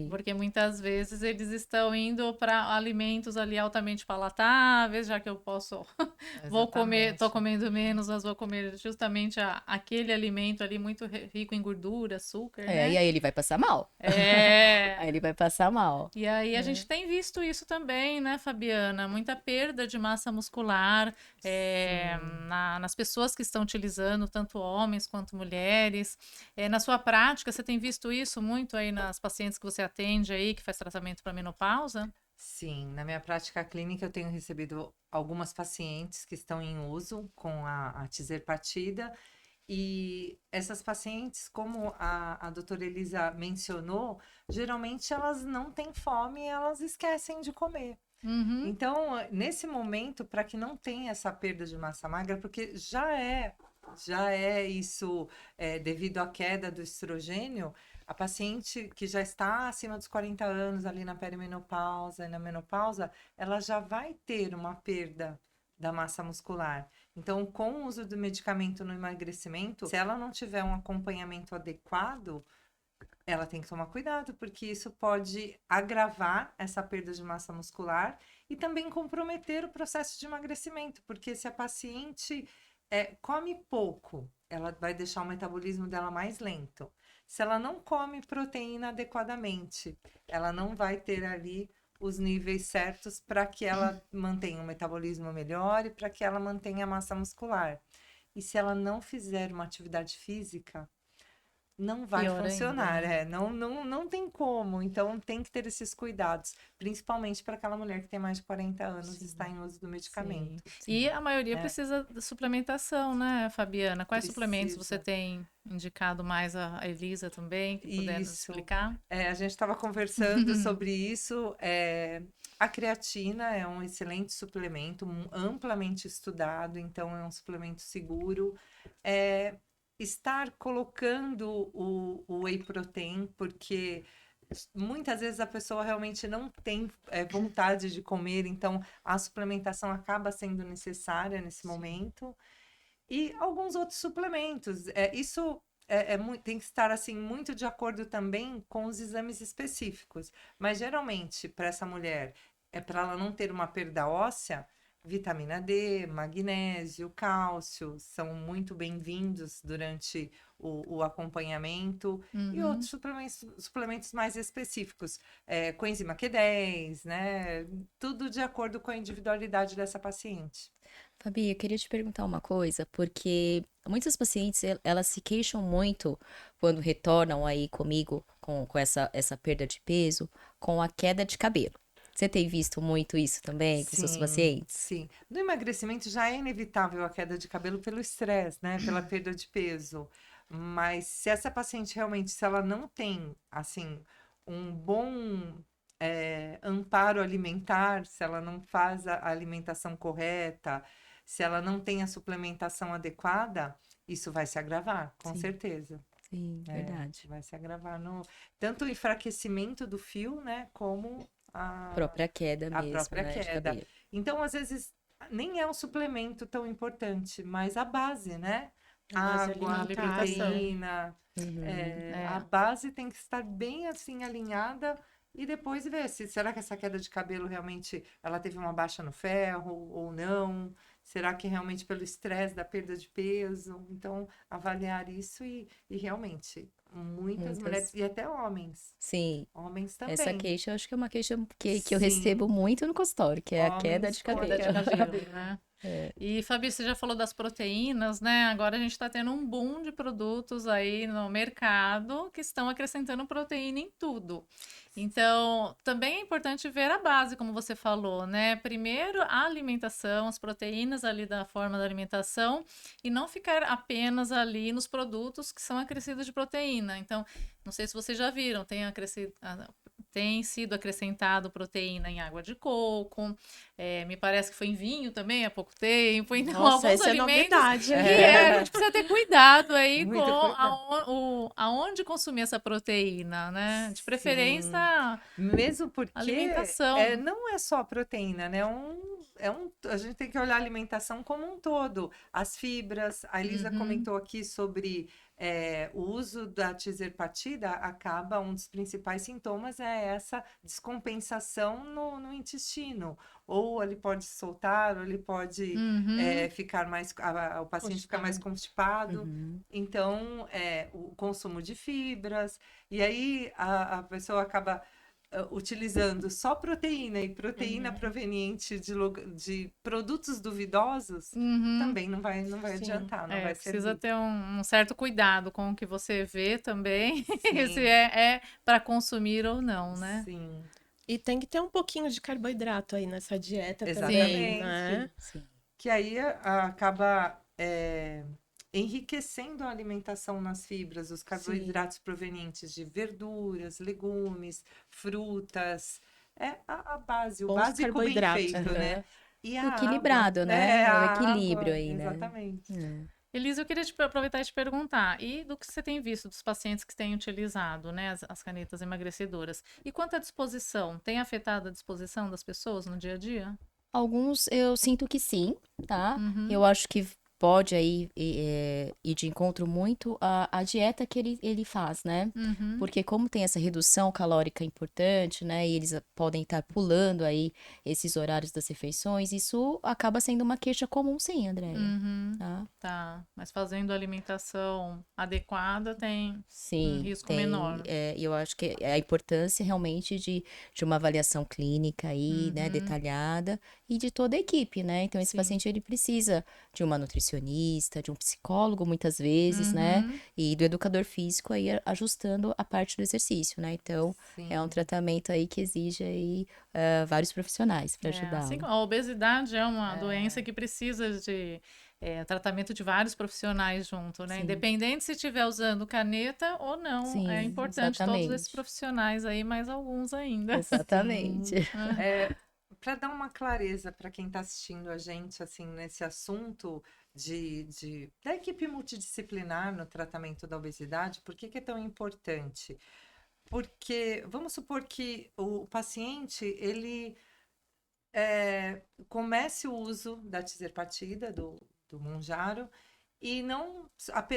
D: Porque muitas vezes eles estão indo para alimentos ali altamente palatáveis, já que eu posso, vou comer, tô
A: Exatamente.
D: comendo menos, mas vou comer justamente aquele alimento ali muito rico em gordura, açúcar,
B: E
D: né?
B: aí ele vai passar mal.
D: É.
B: Aí ele vai passar mal.
D: E aí a gente tem visto isso também, né, Fabiana? Muita perda de massa muscular nas pessoas que estão utilizando, tanto homens quanto mulheres. Na sua prática, você tem visto isso muito aí nas pacientes que você atende aí, que faz tratamento para menopausa?
A: Sim, na minha prática clínica eu tenho recebido algumas pacientes que estão em uso com a tizerpatida e essas pacientes, como a doutora Elisa mencionou, geralmente elas não têm fome e elas esquecem de comer.
D: Uhum.
A: Então, nesse momento, para que não tenha essa perda de massa magra, porque já é isso devido à queda do estrogênio, a paciente que já está acima dos 40 anos, ali na perimenopausa e na menopausa, ela já vai ter uma perda da massa muscular. Então, com o uso do medicamento no emagrecimento, se ela não tiver um acompanhamento adequado, ela tem que tomar cuidado, porque isso pode agravar essa perda de massa muscular e também comprometer o processo de emagrecimento, porque se a paciente come pouco, ela vai deixar o metabolismo dela mais lento. Se ela não come proteína adequadamente, ela não vai ter ali os níveis certos para que ela mantenha o metabolismo melhor e para que ela mantenha a massa muscular. E se ela não fizer uma atividade física, não vai
D: Pior
A: funcionar,
D: ainda, né?
A: não tem como. Então, tem que ter esses cuidados, principalmente para aquela mulher que tem mais de 40 anos e está em uso do
D: Sim.
A: medicamento.
D: E a maioria
A: É.
D: precisa de suplementação, né, Fabiana? Quais suplementos você
A: Precisa.
D: tem indicado mais a Elisa também, que puder nos
A: Isso.
D: explicar?
A: A gente estava conversando sobre isso. A creatina é um excelente suplemento, amplamente estudado, então é um suplemento seguro. Estar colocando o whey protein, porque muitas vezes a pessoa realmente não tem vontade de comer, então a suplementação acaba sendo necessária nesse momento. E alguns outros suplementos. Isso tem que estar assim muito de acordo também com os exames específicos. Mas geralmente, para essa mulher, para ela não ter uma perda óssea, vitamina D, magnésio, cálcio são muito bem-vindos durante o acompanhamento. E
D: Uhum.
A: outros suplementos mais específicos, coenzima Q10, né? Tudo de acordo com a individualidade dessa paciente.
B: Fabi, eu queria te perguntar uma coisa, porque muitas pacientes, elas se queixam muito quando retornam aí comigo com essa perda de peso, com a queda de cabelo. Você tem visto muito isso também com seus
A: Sim,
B: pacientes?
A: sim. No emagrecimento já é inevitável a queda de cabelo pelo estresse, né? Pela perda de peso. Mas se essa paciente realmente, se ela não tem, assim, um bom amparo alimentar, se ela não faz a alimentação correta, se ela não tem a suplementação adequada, isso vai se agravar, com
B: Sim,
A: certeza.
B: sim, verdade.
A: Vai se agravar no tanto o enfraquecimento do fio, né, como
B: Própria queda
A: a
B: mesmo,
A: própria
B: né, de
A: queda.
B: cabelo.
A: Então, às vezes, nem é um suplemento tão importante, mas a base, né?
C: A base
A: Água,
D: A
C: alimentar,
D: alimentação.
C: né?
A: proteína,
B: Uhum.
A: a
D: É.
A: base tem que estar bem assim alinhada e depois ver se será que essa queda de cabelo realmente ela teve uma baixa no ferro ou não? Será que realmente pelo estresse da perda de peso? Então, avaliar isso e realmente muitas mulheres
B: Muitas.
A: e até homens,
B: Sim,
A: homens
B: essa
A: também.
B: queixa eu acho que é uma queixa que eu recebo
A: Sim,
B: muito no consultório, que é a queda
A: homens
B: de
A: com a
D: Queda
B: cabelo.
D: de
A: queda de
D: cabelo,
A: cabelo.
D: né?
B: É.
D: E, Fabi, você já falou das proteínas, né? Agora a gente está tendo um boom de produtos aí no mercado que estão acrescentando proteína em tudo. Então, também é importante ver a base, como você falou, né? Primeiro, a alimentação, as proteínas ali da forma da alimentação, e não ficar apenas ali nos produtos que são acrescidos de proteína. Então, não sei se vocês já viram, tem sido acrescentado proteína em água de coco, me parece que foi em vinho também há pouco tempo. Então,
C: Nossa,
D: alguns
C: essa é
D: alimentos
C: novidade.
D: que a gente precisa ter cuidado aí com
A: Muito cuidado.
D: aonde consumir essa proteína, né? De preferência,
A: Sim. Mesmo porque
D: alimentação.
A: não é só a proteína, né? A gente tem que olhar a alimentação como um todo. As fibras, a Elisa
D: Uhum,
A: comentou aqui sobre o uso da tizerpatida, um dos principais sintomas é essa descompensação no intestino. Ou ele pode soltar, ou ele pode
D: uhum,
A: ficar mais, o paciente ficar mais
C: Constipado.
A: constipado.
B: Uhum.
A: Então, o consumo de fibras, e aí a pessoa acaba utilizando só proteína e proteína
C: Uhum.
A: proveniente de produtos duvidosos,
D: uhum.
A: também não vai
C: Sim.
A: adiantar, não vai
D: Precisa
A: servir.
D: ter um certo cuidado com o que você vê também, se
A: Sim,
D: é para consumir ou não, né?
A: sim,
C: E tem que ter um pouquinho de carboidrato aí nessa dieta também,
D: Sim.
A: exatamente.
C: né?
B: Sim.
A: Que aí acaba enriquecendo a alimentação nas fibras, os
C: Sim.
A: carboidratos provenientes de verduras, legumes, frutas. É a base, o
C: Bons
A: básico bem
C: carboidratos,
A: feito, né?
C: né?
A: E a água.
B: Equilibrado,
A: É,
B: né? É
A: a
B: o equilíbrio
A: água,
B: aí, né?
A: exatamente.
B: É.
D: Elisa, eu queria aproveitar e te perguntar, e do que você tem visto dos pacientes que têm utilizado, né, as canetas emagrecedoras? E quanto à disposição, tem afetado a disposição das pessoas no dia a dia?
B: Alguns eu sinto que sim, tá?
D: Uhum,
B: Eu acho que pode aí ir de encontro muito à dieta que ele faz, né?
D: uhum,
B: Porque como tem essa redução calórica importante, né? E eles podem estar pulando aí esses horários das refeições, isso acaba sendo uma queixa comum, sim, Andréia,
D: uhum,
B: tá?
D: tá. Mas fazendo a alimentação adequada tem um
B: Sim,
D: risco
B: tem.
D: menor.
B: E eu acho que é a importância realmente de uma avaliação clínica aí, né,
D: Uhum,
B: detalhada, e de toda a equipe, né? Então, esse
D: sim.
B: paciente ele precisa de uma nutricionista, nutricionista, de um psicólogo muitas vezes, né?
D: Uhum.
B: E do educador físico aí ajustando a parte do exercício, né? Então, é um
A: Sim.
B: tratamento aí que exige aí vários profissionais para
D: Assim
B: ajudá-lo.
D: como a obesidade é uma doença que precisa de tratamento de vários profissionais junto, né?
B: Sim,
D: Independente se estiver usando caneta ou não, é
B: sim,
D: importante todos esses
B: exatamente.
D: profissionais aí, mais alguns ainda.
B: Exatamente.
A: Sim. É, para dar uma clareza para quem está assistindo a gente assim nesse assunto da equipe multidisciplinar no tratamento da obesidade, por que que é tão importante? Porque vamos supor que o paciente ele comece o uso da tizerpatida, do Monjaro, e não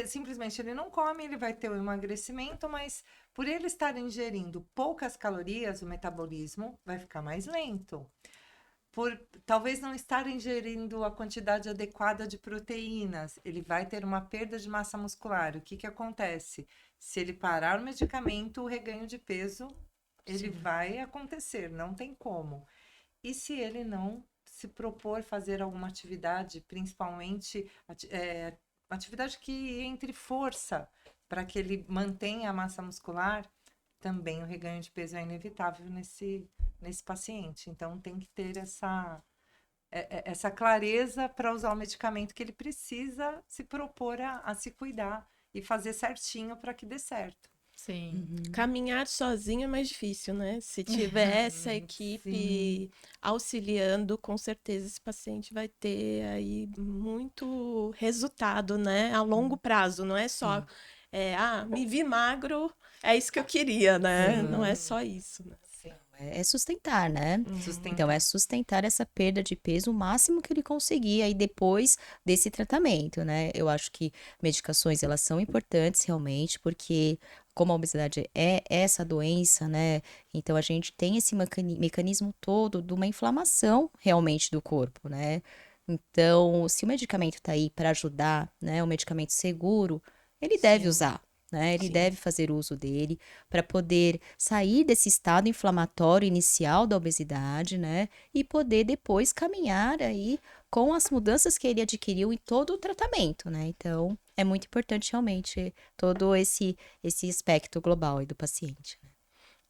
A: simplesmente ele não come, ele vai ter o emagrecimento, mas por ele estar ingerindo poucas calorias, o metabolismo vai ficar mais lento. Por talvez não estar ingerindo a quantidade adequada de proteínas, ele vai ter uma perda de massa muscular. O que que acontece? Se ele parar o medicamento, o reganho de peso ele vai acontecer, não tem como. E se ele não se propor fazer alguma atividade, principalmente atividade que entre força, para que ele mantenha a massa muscular, também o reganho de peso é inevitável nesse paciente. Então tem que ter essa clareza para usar o medicamento que ele precisa se propor a se cuidar e fazer certinho para que dê certo.
D: Sim.
B: Uhum.
C: Caminhar sozinho é mais difícil, né? Se tiver essa
A: Sim.
C: equipe auxiliando, com certeza esse paciente vai ter aí muito resultado, né? A longo prazo, não é só,
A: Sim.
C: Me vi magro, é isso que eu queria, né? Não é
A: Sim.
C: só isso, né?
A: Sim.
B: É sustentar, né? Então, é
A: Sustentar.
B: sustentar essa perda de peso o máximo que ele conseguir aí depois desse tratamento, né? Eu acho que medicações, elas são importantes realmente, porque como a obesidade é essa doença, né? Então, a gente tem esse mecanismo todo de uma inflamação realmente do corpo, né? Então, se o medicamento tá aí para ajudar, né? Um medicamento seguro, ele deve
A: Sim.
B: usar. Né? Ele
A: Sim.
B: deve fazer uso dele para poder sair desse estado inflamatório inicial da obesidade, né? E poder depois caminhar aí com as mudanças que ele adquiriu em todo o tratamento, né? Então, é muito importante realmente todo esse aspecto global aí do paciente.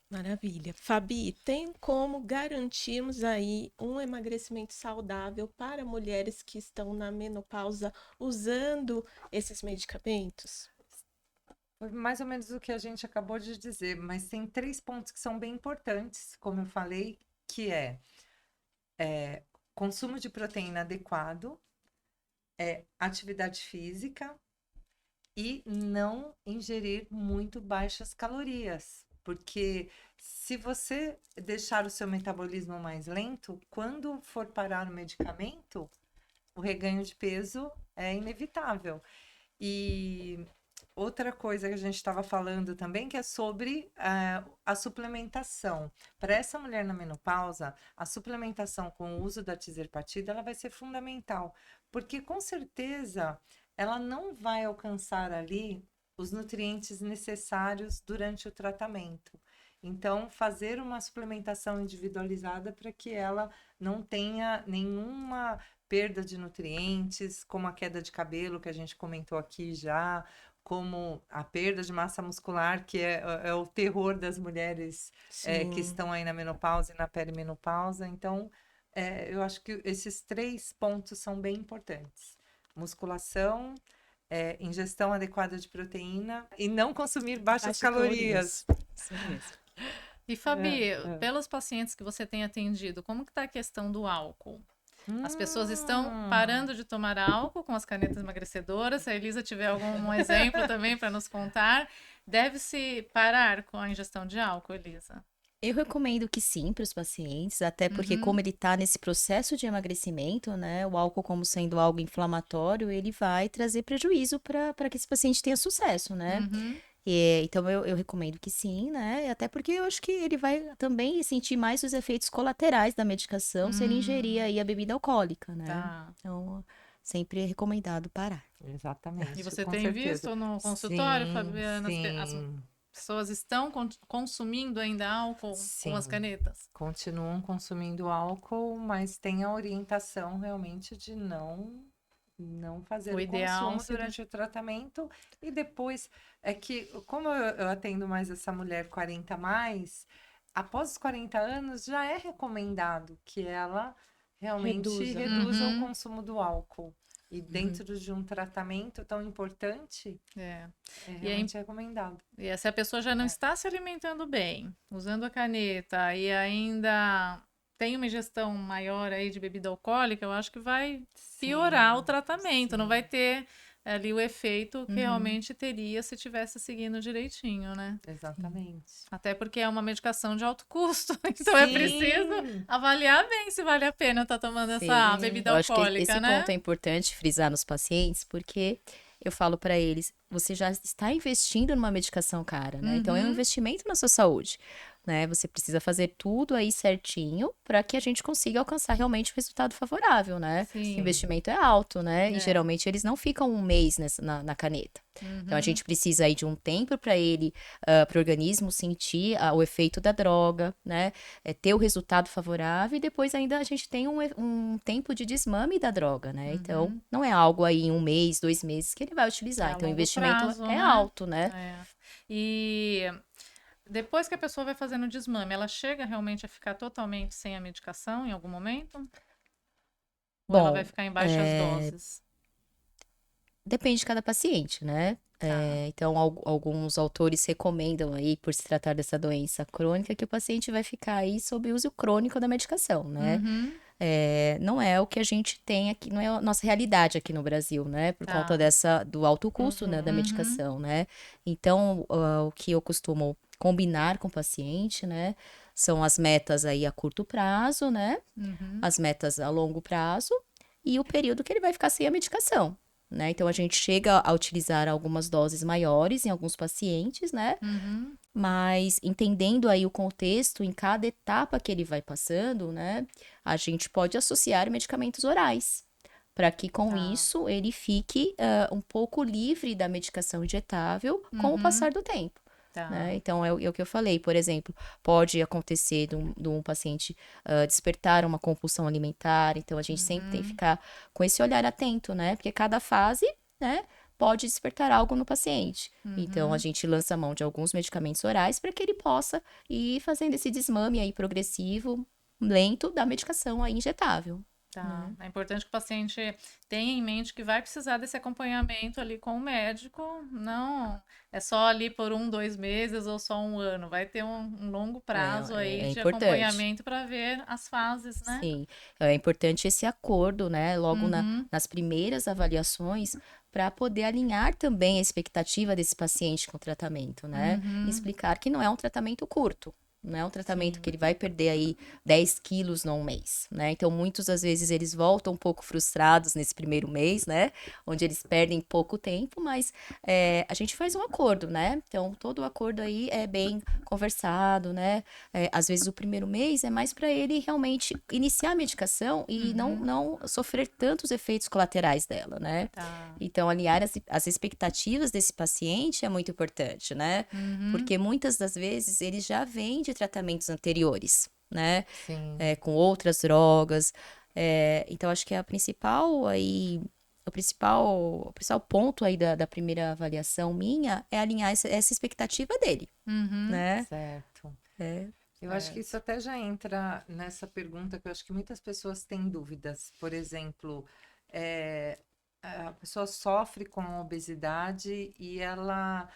C: Maravilha. Fabi, tem como garantirmos aí um emagrecimento saudável para mulheres que estão na menopausa usando esses medicamentos?
A: Foi mais ou menos o que a gente acabou de dizer, mas tem três pontos que são bem importantes, como eu falei, que é consumo de proteína adequado, atividade física e não ingerir muito baixas calorias. Porque se você deixar o seu metabolismo mais lento, quando for parar o medicamento, o reganho de peso é inevitável. E outra coisa que a gente estava falando também, que é sobre a suplementação. Para essa mulher na menopausa, a suplementação com o uso da tizerpatida, ela vai ser fundamental, porque com certeza ela não vai alcançar ali os nutrientes necessários durante o tratamento. Então, fazer uma suplementação individualizada para que ela não tenha nenhuma perda de nutrientes, como a queda de cabelo, que a gente comentou aqui já, como a perda de massa muscular, que é o terror das mulheres que
C: Sim.
A: estão aí na menopausa e na perimenopausa. Então, eu acho que esses três pontos são bem importantes: musculação, ingestão adequada de proteína e não consumir baixas
C: Baixa calorias.
A: calorias.
B: Isso mesmo.
D: E Fabi, pelos pacientes que você tem atendido, como que está a questão do álcool? As pessoas estão
A: Hum.
D: parando de tomar álcool com as canetas emagrecedoras. Se a Elisa tiver algum exemplo também para nos contar, deve-se parar com a ingestão de álcool, Elisa?
B: Eu recomendo que sim para os pacientes, até porque
D: Uhum,
B: como ele está nesse processo de emagrecimento, né, o álcool como sendo algo inflamatório, ele vai trazer prejuízo para que esse paciente tenha sucesso, né?
D: uhum,
B: Então eu recomendo que sim, né? Até porque eu acho que ele vai também sentir mais os efeitos colaterais da medicação se ele ingerir
D: hum,
B: aí a bebida alcoólica, né?
D: tá.
B: Então, sempre é recomendado parar.
D: E
A: Exatamente,
D: você
A: com
D: tem
A: certeza.
D: visto no consultório,
A: Sim,
D: Fabiana, as
A: sim,
D: pessoas estão consumindo ainda álcool com as
A: sim.
D: canetas?
A: Continuam consumindo álcool, mas tem a orientação realmente de não não fazer
D: O
A: o
D: ideal
A: consumo
D: seria-
A: durante o tratamento e depois é que como eu atendo mais essa mulher 40 a mais, após os 40 anos já é recomendado que ela realmente
C: Reduza.
A: reduza o
D: Uhum.
A: consumo do álcool. E dentro de um tratamento tão importante,
D: É.
A: é
D: E
A: realmente recomendado.
D: E se a pessoa já não está se alimentando bem, usando a caneta e ainda tem uma ingestão maior aí de bebida alcoólica, eu acho que vai piorar o
A: Sim,
D: tratamento, não
A: sim.
D: vai ter ali o efeito que
B: Uhum.
D: realmente teria se tivesse seguindo direitinho, né?
A: Exatamente.
D: Até porque é uma medicação de alto custo, então é preciso
A: Sim,
D: avaliar bem se vale a pena estar tomando essa
B: Sim,
D: bebida
B: eu acho que
D: alcoólica,
B: esse
D: né?
B: ponto é importante frisar nos pacientes, porque eu falo para eles, você já está investindo numa medicação cara, né? Então é um
D: Uhum.
B: investimento na sua saúde, né? Você precisa fazer tudo aí certinho para que a gente consiga alcançar realmente o resultado favorável, né? O
D: Sim.
B: investimento é alto, né? E
D: É.
B: geralmente eles não ficam um mês na caneta. Então a
D: Uhum.
B: gente precisa aí de um tempo para ele, para o organismo sentir o efeito da droga, né? Ter o resultado favorável e depois ainda a gente tem um tempo de desmame da droga, né? Então não é algo aí em um mês, 2 meses que ele vai utilizar.
D: É a
B: Então o
D: longo
B: investimento
D: prazo,
B: é
D: né?
B: alto, né?
D: É. E depois que a pessoa vai fazendo o desmame, ela chega realmente a ficar totalmente sem a medicação em algum momento? Ou ela vai
B: Bom,
D: ficar em baixas doses?
B: depende de cada paciente, né?
D: Tá.
B: Então, alguns autores recomendam aí, por se tratar dessa doença crônica, que o paciente vai ficar aí sob uso crônico da medicação, né?
D: Uhum.
B: Não é o que a gente tem aqui, não é a nossa realidade aqui no Brasil, né? Por conta
D: Tá.
B: do alto custo, né, da
D: Uhum.
B: medicação, né? Então, o que eu costumo combinar com o paciente, né? São as metas aí a curto prazo, né?
D: Uhum.
B: As metas a longo prazo e o período que ele vai ficar sem a medicação, né? Então, a gente chega a utilizar algumas doses maiores em alguns pacientes, né?
D: Uhum.
B: Mas entendendo aí o contexto em cada etapa que ele vai passando, né? A gente pode associar medicamentos orais, para que com
D: Tá.
B: isso ele fique um pouco livre da medicação injetável com o
D: Uhum.
B: passar do tempo.
D: Tá.
B: Né? Então, é o que eu falei, por exemplo, pode acontecer de um paciente despertar uma compulsão alimentar, então a gente sempre tem que ficar com esse olhar atento, né? Porque cada fase, né, pode despertar algo no paciente. Então, a gente lança a mão de alguns medicamentos orais para que ele possa ir fazendo esse desmame aí progressivo, lento, da medicação aí injetável.
D: Tá. É importante que o paciente tenha em mente que vai precisar desse acompanhamento ali com o médico. Não é só ali por 2 meses ou só um ano. Vai ter um longo prazo aí
B: É
D: de
B: importante.
D: acompanhamento para ver as fases, né?
B: Sim, é importante esse acordo, né? Logo
D: Uhum.
B: nas primeiras avaliações, para poder alinhar também a expectativa desse paciente com o tratamento, né? E
D: Uhum.
B: explicar que não é um tratamento curto. Não é um tratamento
A: sim.
B: que ele vai perder aí 10 quilos num mês, né? Então, muitas das vezes eles voltam um pouco frustrados nesse primeiro mês, né? Onde eles perdem pouco tempo, mas a gente faz um acordo, né? Então, todo o acordo aí é bem conversado, né? Às vezes o primeiro mês é mais para ele realmente iniciar a medicação e não sofrer tantos efeitos colaterais dela, né?
D: Tá.
B: Então, alinhar as expectativas desse paciente é muito importante, né?
D: Uhum.
B: Porque muitas das vezes ele já vem de tratamentos anteriores, né?
A: Sim.
B: Com outras drogas. Então, acho que a principal aí. O principal ponto aí da primeira avaliação minha é alinhar essa expectativa dele,
D: Uhum.
B: né?
A: Certo.
B: É.
A: Eu acho que isso até já entra nessa pergunta que eu acho que muitas pessoas têm dúvidas. Por exemplo, eh, a pessoa sofre com a obesidade e ela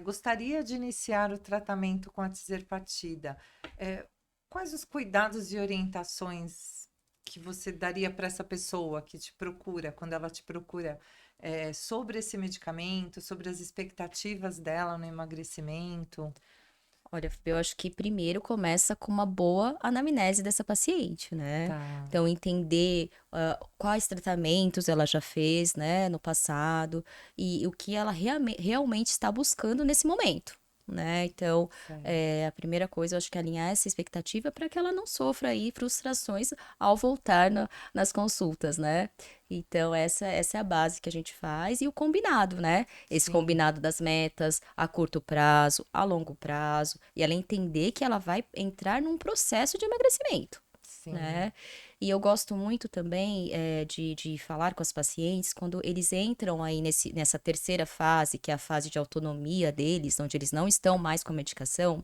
A: gostaria de iniciar o tratamento com a tizerpatida. Quais os cuidados e orientações que você daria para essa pessoa que te procura, quando ela te procura, sobre esse medicamento, sobre as expectativas dela no emagrecimento?
B: Olha, eu acho que primeiro começa com uma boa anamnese dessa paciente, né?
A: Tá.
B: Então, entender quais tratamentos ela já fez, né, no passado e o que ela realmente está buscando nesse momento, né? Então,
A: Certo.
B: a primeira coisa, eu acho que é alinhar essa expectativa para que ela não sofra aí frustrações ao voltar nas consultas, né? Então, essa é a base que a gente faz e o combinado, né? Esse
A: Sim.
B: combinado das metas a curto prazo, a longo prazo, e ela entender que ela vai entrar num processo de emagrecimento,
A: Sim.
B: né? E eu gosto muito também de falar com as pacientes quando eles entram aí nessa terceira fase, que é a fase de autonomia deles, onde eles não estão mais com a medicação,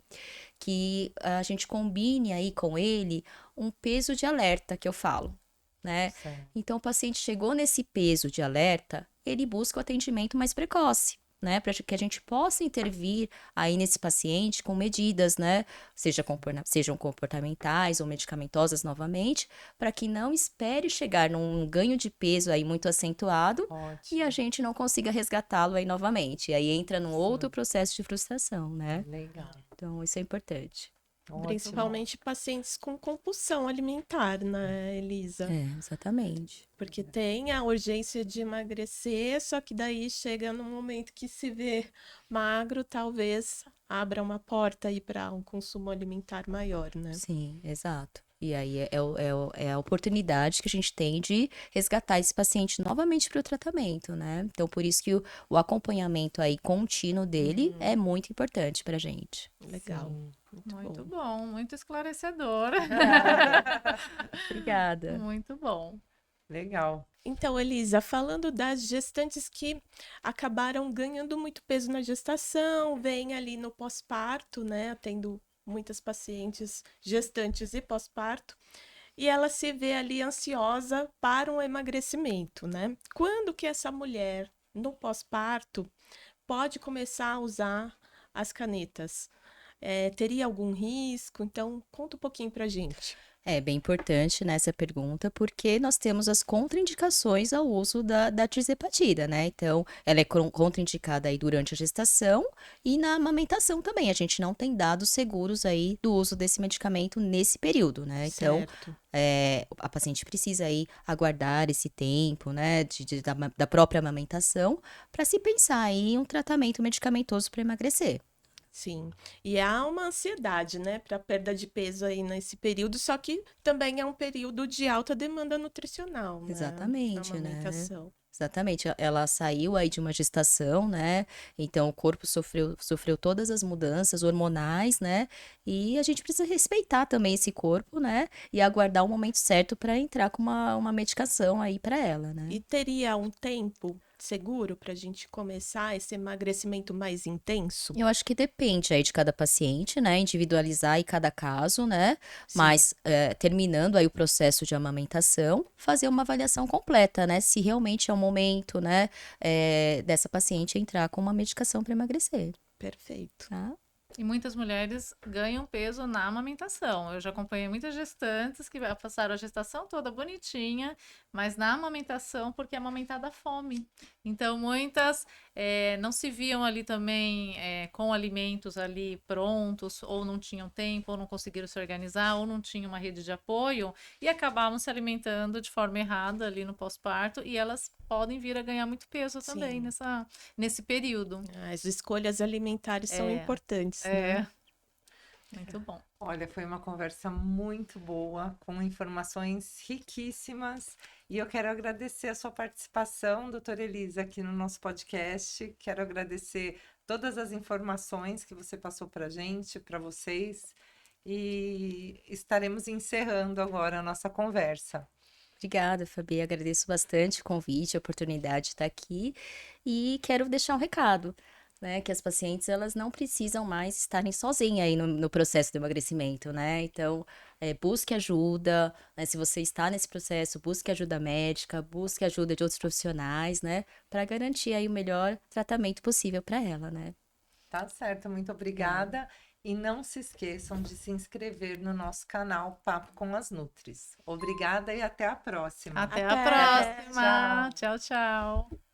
B: que a gente combine aí com ele um peso de alerta, que eu falo, né?
A: Certo.
B: Então, o paciente chegou nesse peso de alerta, ele busca o atendimento mais precoce, né? Para que a gente possa intervir aí nesse paciente com medidas, né? Sejam comportamentais ou medicamentosas novamente, para que não espere chegar num ganho de peso aí muito acentuado e a
A: Ótimo.
B: gente não consiga resgatá-lo aí novamente. E aí entra num outro
A: Sim.
B: processo de frustração, né?
A: Legal.
B: Então, isso é importante.
A: Ótimo.
C: Principalmente pacientes com compulsão alimentar, né, Elisa?
B: É, exatamente.
C: Porque tem a urgência de emagrecer, só que daí chega num momento que se vê magro, talvez abra uma porta aí para um consumo alimentar maior, né?
B: Sim, exato. E aí é a oportunidade que a gente tem de resgatar esse paciente novamente para o tratamento, né? Então, por isso que o acompanhamento aí contínuo dele é muito importante pra gente.
C: Legal.
A: Sim.
D: Muito
C: bom.
D: bom, muito esclarecedor.
B: Obrigada.
D: Muito bom.
A: Legal.
C: Então, Elisa, falando das gestantes que acabaram ganhando muito peso na gestação, vem ali no pós-parto, né? Atendo muitas pacientes gestantes e pós-parto, e ela se vê ali ansiosa para um emagrecimento, né? Quando que essa mulher, no pós-parto, pode começar a usar as canetas? Teria algum risco? Então, conta um pouquinho pra gente.
B: É bem importante nessa pergunta, porque nós temos as contraindicações ao uso da tirzepatida, né? Então, ela é contraindicada aí durante a gestação e na amamentação também. A gente não tem dados seguros aí do uso desse medicamento nesse período, né? Então,
C: Certo.
B: a paciente precisa aí aguardar esse tempo, né, da própria amamentação, para se pensar aí em um tratamento medicamentoso para emagrecer.
C: Sim, e há uma ansiedade, né, para perda de peso aí nesse período, só que também é um período de alta demanda nutricional, né, a
B: Exatamente, né?
C: amamentação.
B: Exatamente, ela saiu aí de uma gestação, né? Então o corpo sofreu todas as mudanças hormonais, né? E a gente precisa respeitar também esse corpo, né? E aguardar o momento certo para entrar com uma medicação aí para ela, né?
C: E teria um tempo seguro para a gente começar esse emagrecimento mais intenso?
B: Eu acho que depende aí de cada paciente, né? Individualizar aí cada caso, né?
C: Sim.
B: Mas terminando aí o processo de amamentação, fazer uma avaliação completa, né? Se realmente é o momento, né? Dessa paciente entrar com uma medicação para emagrecer,
C: Perfeito.
B: tá?
D: E muitas mulheres ganham peso na amamentação. Eu já acompanhei muitas gestantes que passaram a gestação toda bonitinha, mas na amamentação, porque é amamentada à fome. Então, muitas não se viam ali também com alimentos ali prontos, ou não tinham tempo, ou não conseguiram se organizar, ou não tinham uma rede de apoio, e acabavam se alimentando de forma errada ali no pós-parto, e elas podem vir a ganhar muito peso também
C: Sim.
D: nesse período.
C: As escolhas alimentares são importantes, né?
D: Muito bom.
A: Olha, foi uma conversa muito boa, com informações riquíssimas. E eu quero agradecer a sua participação, doutora Elisa, aqui no nosso podcast. Quero agradecer todas as informações que você passou para a gente, para vocês. E estaremos encerrando agora a nossa conversa.
B: Obrigada, Fabi. Agradeço bastante o convite, a oportunidade de estar aqui. E quero deixar um recado, né? Que as pacientes, elas não precisam mais estarem sozinhas aí no processo do emagrecimento, né? Então, busque ajuda, né? Se você está nesse processo, busque ajuda médica, busque ajuda de outros profissionais, né? Para garantir aí o melhor tratamento possível para ela, né?
A: Tá certo, muito obrigada. E não se esqueçam de se inscrever no nosso canal Papo com as Nutris. Obrigada e até a próxima.
D: Até
C: Até.
D: a próxima.
A: Tchau.
D: Tchau, tchau.